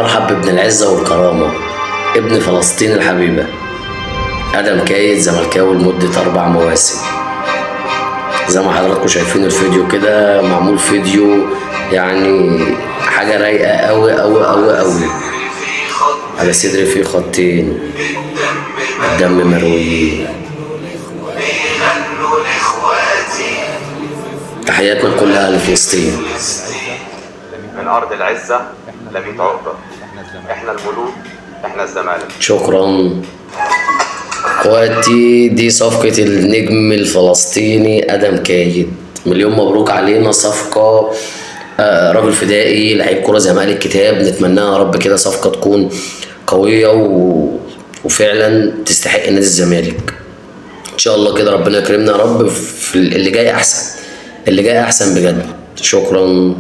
مرحب بابن العزة والكرامة، ابن فلسطين الحبيبة، آدم كايد، زملكاوي لمدة 4 مواسم. زي ما حضراتكم شايفين الفيديو كده، معمول فيديو يعني حاجة رايقة أوي أوي أوي أوي. على صدري فيه خطين، الدم مرويين. تحياتنا لكل أهل فلسطين. من أرض العزة لبيت عقبة، إحنا الملوك، إحنا الزمالك. شكرا اخواتي. دي صفقة النجم الفلسطيني آدم كايد، مليون مبروك علينا. صفقة راجل فدائي، لعيب كرة زي ما قال الكتاب. نتمناها يا رب كده صفقة تكون قوية وفعلا تستحق نادي الزمالك. ان شاء الله كده ربنا يكرمنا يا رب في اللي جاي احسن، اللي جاي احسن بجد. شكرا.